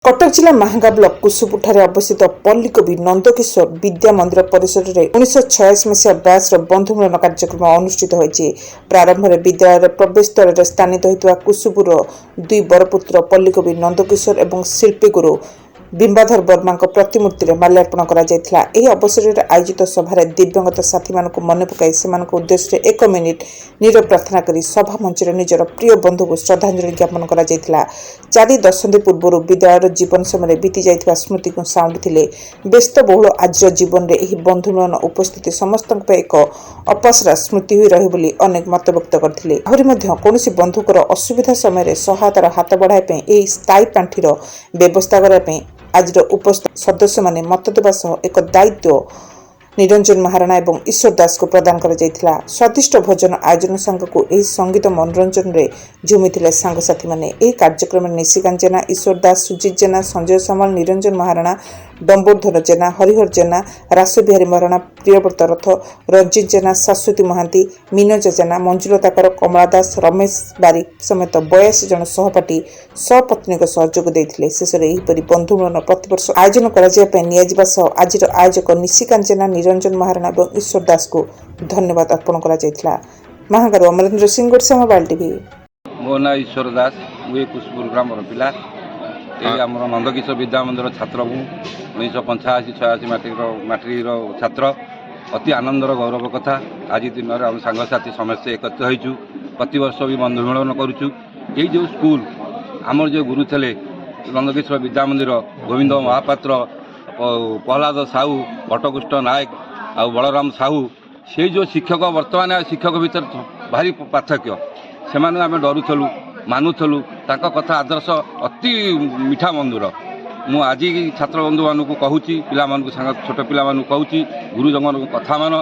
कटक जिला महांगा ब्लॉक कुसुपुर अवस्थित पल्लीकवि नंदकिशोर विद्या मंदिर परिसर में 1986 मसीहा बैच बंधु मिलन कार्यक्रम अनुष्ठित होती। प्रारंभ में विद्यालय प्रवेश द्वार में स्थानित होता कुसुपुर दुई बरपुत्र पल्लीकवि नंदकिशोर और शिल्पी गुरु बिंबाधर वर्मा प्रतिमूर्ति में माल्यार्पण कर अवसर में आयोजित सभार दिव्यांगत साथी मान मन पकाई से उद्देश्य 1 मिनिट नीरव प्रार्थना कर सभा मंच निजर प्रिय बंधु को श्रद्धांजलि ज्ञापन कर 4 दशंधि पूर्व विद्यालय जीवन समय बीती जाइथिबा स्मृति को साउंडिथिले। व्यस्तबहुल आज जीवन में यह बंधु मिलन उपस्थिति समस्त एक अपसरा स्मृति हुई रही बोली अनेक मत व्यक्त करथिले। कौन बंधुकर असुविधा समय सहायतार हाथ बढ़ाई स्थायी पांठिर व्यवस्था करने आज उपस्थित सदस्य माने मत देवा सह एक दायित्व निरंजन महाराणा और ईश्वर दास को प्रदान कर स्वादिष्ट भोजन आयोजन सांगकू संगीत मनोरंजन में झुमिथिले सांगसाथी माने। कार्यक्रम में निशिकांत जेना, ईश्वर दास, सुजित जेना, संजय सामल, निरंजन महाराणा, डम्बोधर जेना, हरिहर जेना, रासबिहारी महाराणा, प्रियव्रत रथ, रंजित जेना, शाश्वती महांती, मीनज जेना, मंजुलता कर, कमला दास, रमेश बारिक समेत 82 जन सहपाठी सपत्नी सहयोग देते। शेष में बंधु मिलन प्रतिवर्ष आयोजन कर आज आयोजक निशिकांत जेना, निरंजन महाराणा और ईश्वर दास को धन्यवाद अर्पण कर महागार अमरेन्द्र सिंह गोडसे मोबाइल टीवी। मो ना ईश्वर दास मुझे कुसुपुर ग्राम पिला आम नंदकिशोर विद्या मंदिर छात्र मु 1985-86 मैट्रिक छात्र। अति आनंदर गौरव कथा आज दिन में आम सांगसाथी समस्ते एकत्रित होइछु। प्रतिवर्ष भी बंधु मिलन करुचु। ये जो स्कूल आमर जो गुरु थे नंदकिशोर विद्या मंदिर गोविंद महापात्र, प्रहलाद साहू, भट्टकृष्ण नायक आ बलराम साहू से जो शिक्षक वर्तमान शिक्षक भीतर भारी पार्थक्य से आम डरुलु मानुलु कथा आदर्श अति मीठा मंदुर। मु आज छात्र बंधु मानू कहूँ पिला छोट पिला कहूँ गुरुजन कथा मान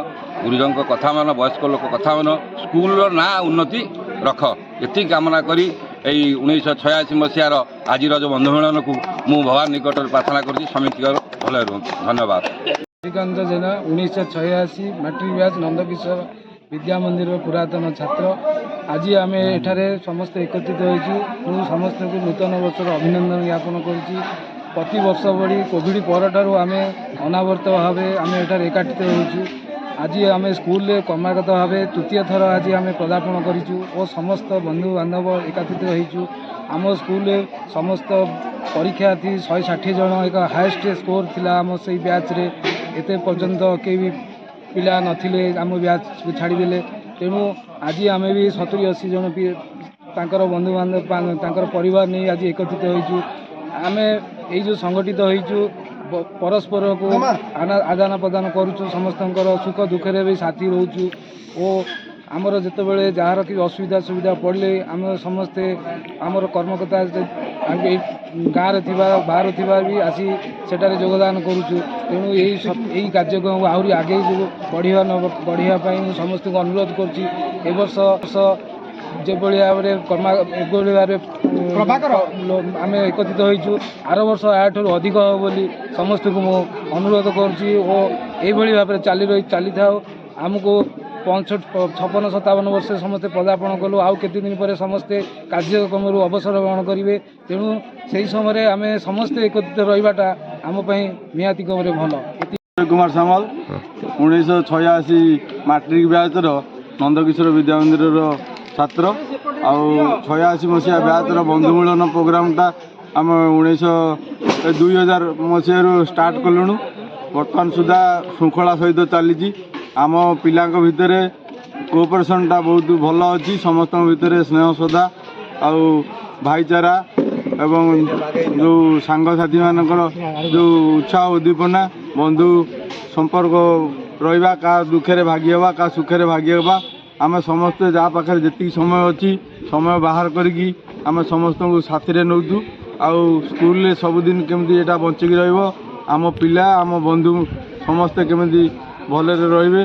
गुरुजन कथा मान वयस्क लोक कथा मान स्कूल ना उन्नति रख ये कामना करी 1986 मसीहार आज जो बंधु मिलन को मु भगवान निकट प्रार्थना कर समिति भल रुहतु। धन्यवाद। श्रीकांत जेना 1986 मैट्रिक बैच नंदकिशोर विद्या मंदिर पुरातन छात्र। आज आम एठारे समस्त एकत्रित हो समस्त को नूतन वर्षर अभिनंदन ज्ञापन करुँच। प्रति वर्ष भली कोविड पर आम अनावर्त भाव आम एठारे एकाठित होचु। आज आम स्कूल क्रमागत भाव तृतीय थर आज आम पदार्पण करूँ और समस्त बंधु बांधव एकात्रित होइछु। आम स्कूल समस्त परीक्षार्थी 160 जन एक हाएस्ट स्कोर थिला आम से बैच रे। एते पर्यंत कई पिला नथिले आम बैच को छाड़ीदेले। तेणु आज आम भी 70-80 जन तांकर बंधु बांधव परिवार नहीं आज एकत्रित होइछु। आम ये जो संगठित होइछु परस्पर को आदान प्रदान करुचु। समस्त सुख दुखे भी साथी रोचु और आमर जिते बड़े जार कि असुविधा सुविधा पड़े आम समस्ते आमर कर्मकर्ता गाँव में बाहर थी भी आसी सेठारे योगदान करुचु। तेणु यही कार्यक्रम आहरी आगे बढ़ाई समस्त को अनुरोध कर जो भाव आम एकत्रित होइछु। आर वर्ष याठू अधिक हो बोली समस्त को मु अनुरोध करुँची और ये भाव चली था। आमको 56-57 वर्ष समस्ते पदार्पण कलु आउ केते दिन पर समस्ते कार्यक्रम अवसर ग्रहण करेंगे। तेणु से समय आम समस्ते एकत्रित रहीबाटा आम निहाती क्रम भल। कुमार सामल 1986 मैट्रिक बैचर नंदकिशोर विद्या मंदिर छात्र आउ 86 मसीहा बैचर बंधु मिलन प्रोग्रामटा आम 2000 मसीह स्टार्ट कलुणु। बर्तमान सुधा श्रृंखला सहित चली आम पिला भितर कोऑपरेशनटा बहुत भल अच्छी। समस्त भितर स्नेह श्रद्धा आउ भाईचारा एवं जो सांगसाथी मानकर जो उत्साह उद्दीपना बंधु संपर्क रहा का दुखे भागी हवा का सुखे भागी हवा आम समस्ते जहाँ पाखे जी समय अच्छी समय बाहर करी आम समस्त को साथी नौचु। आउ स्कूल सबुदिन केमती यहाँ बचिकी रम पिला आम बंधु समस्ते केमती भले रे।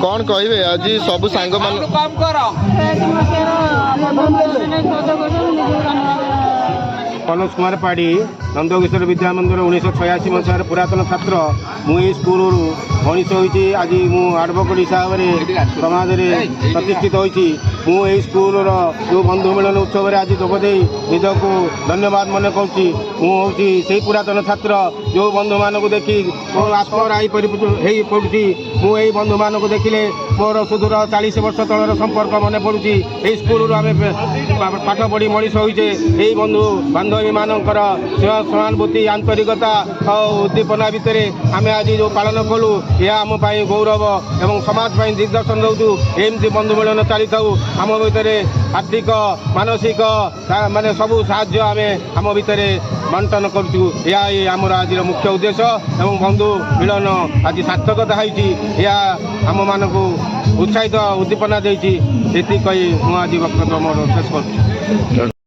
कौन कहे आज सब सांग मनोज कुमार पाड़ी नंदकिशोर विद्या मंदिर 1986 मसीहार पुरातन छात्र। मुझे स्कूल मनीष होती आज मु एडवोकेट हिसाब से समाज में प्रतिष्ठित होती। ମୁଁ ଏହି ସ୍କୁଲର ଯେଉଁ ବନ୍ଧୁ ମିଳନ ଉତ୍ସବରେ ଆଜି ଯୋଗଦେଇ ନିଜକୁ ଧନ୍ୟବାଦ ମନେ କରୁଛି। ମୁଁ ହେଉଛି ସେହି ପୁରାତନ ଛାତ୍ର ଯେଉଁ ବନ୍ଧୁମାନଙ୍କୁ ଦେଖି ମୋର ଆତ୍ମହରା ହେଇ ପଡ଼ୁଛି। ମୁଁ ଏହି ବନ୍ଧୁମାନଙ୍କୁ ଦେଖିଲେ ମୋର ସୁଦୂର 40 ବର୍ଷ ତଳର ସମ୍ପର୍କ ମନେ ପଡ଼ୁଛି। ଏହି ସ୍କୁଲରୁ ଆମେ ପାଠ ପଢ଼ି ମଣିଷ ହୋଇଛେ। ଏହି ବନ୍ଧୁ ବାନ୍ଧବୀମାନଙ୍କର ସହାନୁଭୂତି ଆନ୍ତରିକତା ଓ ଉଦ୍ଦୀପନା ଭିତରେ ଆମେ ଆଜି ଯେଉଁ ପାଳନ କଲୁ ଏହା ଆମ ପାଇଁ ଗୌରବ ଏବଂ ସମାଜ ପାଇଁ ଦିଗ୍ଦର୍ଶନ ଦେଉଛୁ। ଏମିତି ବନ୍ଧୁ ମିଳନ ଚାଲିଥାଉ। ଆମ ଭିତରେ ଆର୍ଥିକ ମାନସିକ ମାନେ ସବୁ ସାହାଯ୍ୟ ଆମେ ଆମ ଭିତରେ ବଣ୍ଟନ କରୁଛୁ। ଏହା ଆମର ଆଜିର ମୁଖ୍ୟ ଉଦ୍ଦେଶ୍ୟ ଏବଂ ବନ୍ଧୁ ମିଳନ ଆଜି ସାର୍ଥକତା ହୋଇଛି। ଏହା ଆମମାନଙ୍କୁ ଉତ୍ସାହିତ ଉଦ୍ଦୀପନା ଦେଇଛି। ଏତିକି କହି ମୁଁ ଆଜି ବକ୍ତବ୍ୟ ମୋର ଶେଷ କରୁଛି।